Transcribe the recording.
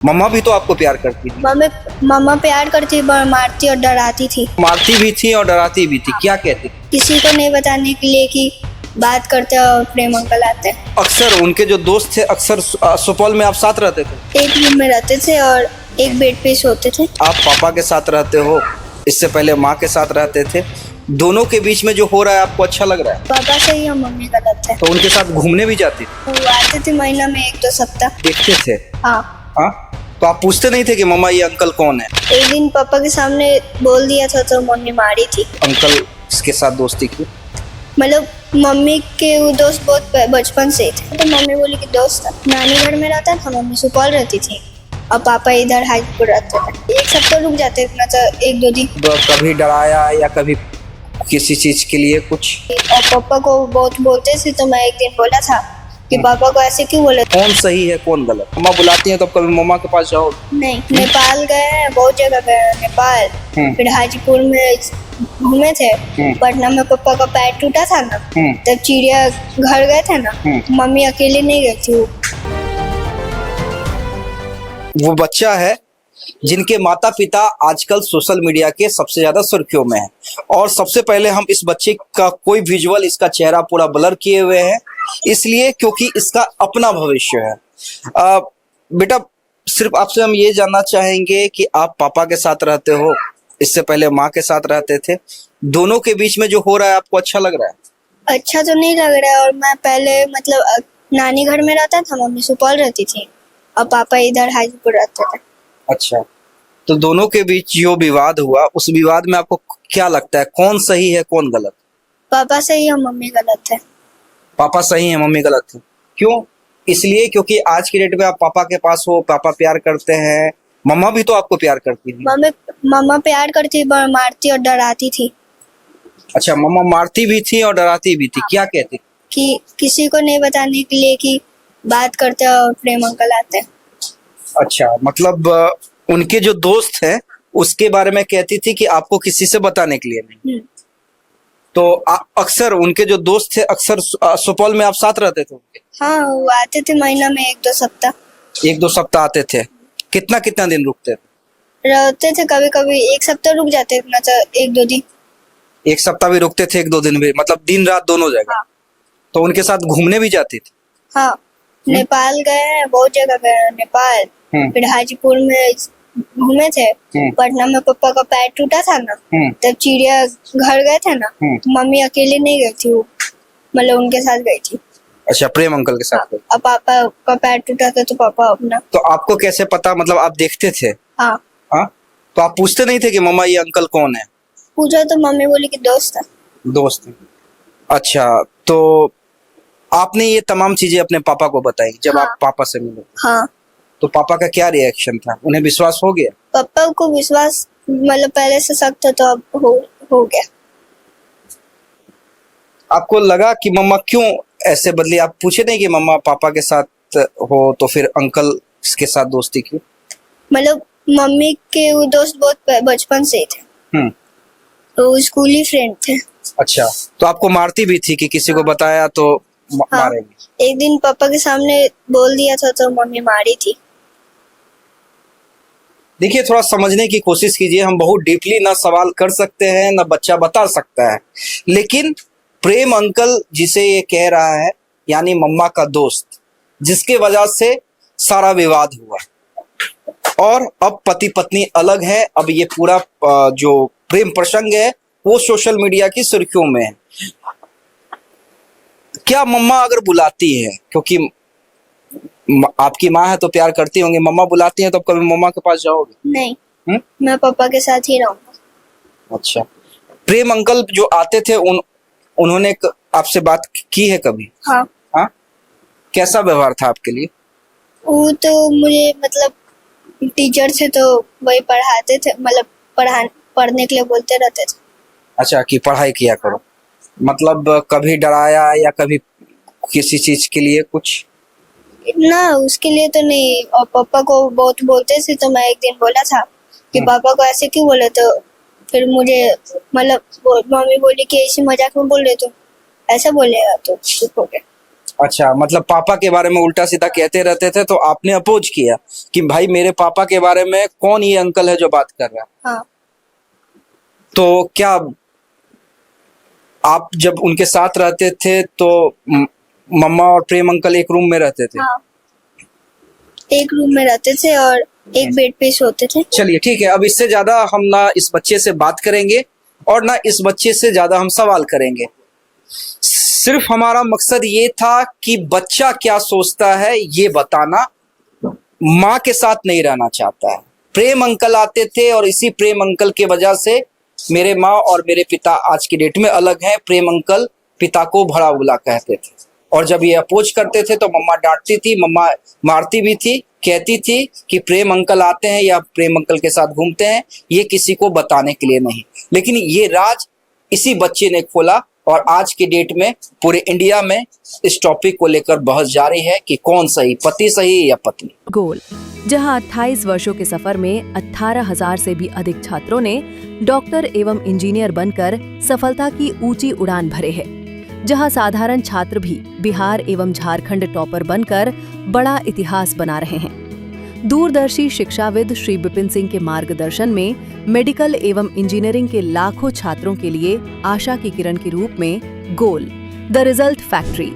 मम्मा भी तो आपको प्यार करती थी। मम्मी मम्मा प्यार करती पर मारती और डराती थी। मारती भी थी और डराती भी थी, क्या कहती थी? किसी को नहीं बताने के लिए कि बात करते और प्रेम अंकल आते। अक्सर उनके जो दोस्त थे, अक्सर सुपौल में आप साथ रहते थे? एक रूम में रहते थे और एक बेड पे सोते थे। आप पापा के साथ रहते हो, इससे पहले माँ के साथ रहते थे, दोनों के बीच में जो हो रहा है आपको अच्छा लग रहा है? पापा सही और मम्मी गलत है। तो उनके साथ घूमने भी जाती थी? वो आते थे महीना में 1-2 सप्ताह। देखते थे? हाँ। हाँ, तो आप पूछते नहीं थे कि मम्मा ये अंकल कौन है? एक दिन पापा के सामने बोल दिया था तो मम्मी मारी थी। अंकल इसके साथ दोस्ती की? मतलब मम्मी के वो दोस्त बहुत बचपन से ही थे, तो मम्मी बोली कि दोस्त था। नानी घर में रहता था, मम्मी सुपौल रहती थी और पापा इधर हाजीपुर रहते थे। एक सप्ताह रुक जाते थे, मतलब 1-2 दिन। कभी डराया या कभी किसी चीज के लिए कुछ? और पापा को बहुत बोलते थे, तो मैं एक दिन बोला था कि पापा को ऐसे क्यों बोले। कौन सही है कौन गलत? मम्मा बुलाती हैं तो कभी मम्मा के पास जाओ? नहीं, नेपाल गए हैं, बहुत जगह गए हैं। नेपाल, फिर हाजीपुर में घूमे थे। पटना में पापा का पैर टूटा था ना, तब चिड़िया घर गए थे ना, मम्मी अकेले नहीं गई थी। वो बच्चा है जिनके माता पिता आजकल सोशल मीडिया के सबसे ज्यादा सुर्खियों में है, और सबसे पहले हम इस बच्चे का कोई विजुअल, इसका चेहरा पूरा ब्लर किए हुए हैं, इसलिए क्योंकि इसका अपना भविष्य है। बेटा, सिर्फ आपसे हम ये जानना चाहेंगे कि आप पापा के साथ रहते हो, इससे पहले माँ के साथ रहते थे, दोनों के बीच में जो हो रहा है आपको अच्छा लग रहा है? अच्छा तो नहीं लग रहा है। और मैं पहले मतलब नानी घर में रहता था, मम्मी सुपौल रहती थी और पापा इधर हाजीपुर रहते थे। अच्छा, तो दोनों के बीच जो विवाद हुआ, उस विवाद में आपको क्या लगता है, कौन सही है कौन गलत? पापा सही और मम्मी गलत है। पापा सही है मम्मी गलत है? क्यों? इसलिए क्योंकि आज की डेट में आप पापा के पास हो, पापा प्यार करते हैं, मम्मा भी तो आपको प्यार करती थी। मम्मा प्यार करती पर मारती और डराती थी। अच्छा, मम्मा मारती भी थी और डराती भी थी, क्या कहती? कि किसी को नहीं बताने के लिए कि बात करते और प्रेम अंकल आते। अच्छा, मतलब उनके जो दोस्त हैं उसके बारे में कहती थी कि आपको किसी से बताने के लिए नहीं। तो अक्सर उनके जो दोस्त थे, अक्सर सुपौल में आप साथ रहते थे? हाँ, वो आते थे महीना में 1-2 सप्ताह। 1-2 सप्ताह आते थे? कितना कितना दिन रुकते थे? रहते थे, कभी कभी 1 सप्ताह रुक जाते थे, मतलब 1-2 दिन। 1 सप्ताह भी रुकते थे, 1-2 दिन भी, मतलब दिन रात दोनों जगह? हाँ। तो उनके साथ घूमने भी जाती थी? हाँ, नेपाल गए हैं, बहुत जगह गए हैं। नेपाल, फिर हाजीपुर में घूमे थे। पटना में पापा का पैर टूटा था ना, तब चिड़िया घर गए थे ना, मम्मी अकेले नहीं गई थी, वो मतलब उनके साथ गई थी। अच्छा, प्रेम अंकल के साथ? अब पापा का पैर टूटा था तो पापा अपना। तो आपको कैसे पता, मतलब आप देखते थे? हाँ। हाँ, तो आप पूछते नहीं थे कि मम्मा ये अंकल कौन है? पूछा तो मम्मी बोली कि दोस्त है। दोस्त है? अच्छा, तो आपने ये तमाम चीजें अपने पापा को बताई जब हाँ। आप पापा से मिले? हाँ। तो पापा का क्या रिएक्शन था? उन्हें विश्वास हो गया? पापा को विश्वास मतलब पहले से शक था, तो अब हो गया। आपको लगा कि मम्मा क्यों ऐसे बदली? आप पूछे नहीं कि मम्मा पापा के साथ हो तो फिर अंकल के साथ दोस्ती की? मतलब मम्मी के वो दोस्त बहुत बचपन से ही थे, तो स्कूली फ्रेंड थे। अच्छा, तो आपको मारती भी थी कि किसी को बताया तो हाँ। मारेंगे? एक दिन पापा के सामने बोल दिया था तो मम्मी मारी थी। देखिए, थोड़ा समझने की कोशिश कीजिए, हम बहुत डीपली ना सवाल कर सकते हैं ना बच्चा बता सकता है, लेकिन प्रेम अंकल जिसे ये कह रहा है, यानी मम्मा का दोस्त, जिसके वजह से सारा विवाद हुआ, और अब पति पत्नी अलग है, अब ये पूरा जो प्रेम प्रसंग है वो सोशल मीडिया की सुर्खियों में है। क्या मम्मा अगर बुलाती है, क्योंकि आपकी माँ है तो प्यार करती होंगी, मम्मा बुलाती है तो कभी मम्मा के पास जाओगे? नहीं। मैं पापा के साथ ही रहूंगा। अच्छा, प्रेम अंकल जो आते थे उन्होंने आपसे बात की है कभी? हाँ। हाँ, कैसा व्यवहार था आपके लिए? वो तो मुझे मतलब टीचर थे तो वही पढ़ाते थे, मतलब पढ़ने के लिए बोलते रहते थे। अच्छा, कि पढ़ाई किया करो, मतलब कभी डराया या कभी किसी चीज के लिए कुछ? ना, उसके लिए तो नहीं। और पापा को बहुत बोलते थे, तो मैं एक दिन बोला था कि पापा को ऐसे क्यों बोले, तो फिर मुझे मतलब मम्मी बोली कि ऐसी मजाक में बोल रहे, तो ऐसा बोलेगा तो चुप हो गया। अच्छा, मतलब पापा के बारे में उल्टा सीधा कहते रहते थे तो आपने अपोज किया कि भाई मेरे पापा के बारे में कौन ये अंकल है जो बात कर रहा है। हाँ। तो क्या आप जब उनके साथ रहते थे तो मम्मा और प्रेम अंकल एक रूम में रहते थे? हाँ, एक रूम में रहते थे और एक बेड पे सोते थे। चलिए ठीक है, अब इससे ज्यादा हम ना इस बच्चे से बात करेंगे और ना इस बच्चे से ज्यादा हम सवाल करेंगे। सिर्फ हमारा मकसद ये था कि बच्चा क्या सोचता है ये बताना, माँ के साथ नहीं रहना चाहता है। प्रेम अंकल आते थे और इसी प्रेम अंकल के वजह से मेरे माँ और मेरे पिता आज की डेट में अलग हैं। प्रेम अंकल पिता को भड़ा बुला कहते थे और जब ये अपोज करते थे तो मम्मा डांटती थी, मम्मा मारती भी थी, कहती थी कि प्रेम अंकल आते हैं या प्रेम अंकल के साथ घूमते हैं, ये किसी को बताने के लिए नहीं। लेकिन ये राज इसी बच्चे ने खोला और आज की डेट में पूरे इंडिया में इस टॉपिक को लेकर बहस जारी है कि कौन सही, पति सही या पत्नी। गोल, जहां 28 वर्षों के सफर में 18,000 से भी अधिक छात्रों ने डॉक्टर एवं इंजीनियर बनकर सफलता की ऊंची उड़ान भरे है, जहां साधारण छात्र भी बिहार एवं झारखंड टॉपर बनकर बड़ा इतिहास बना रहे हैं। दूरदर्शी शिक्षाविद श्री विपिन सिंह के मार्गदर्शन में मेडिकल एवं इंजीनियरिंग के लाखों छात्रों के लिए आशा की किरण के रूप में गोल, द रिजल्ट फैक्ट्री,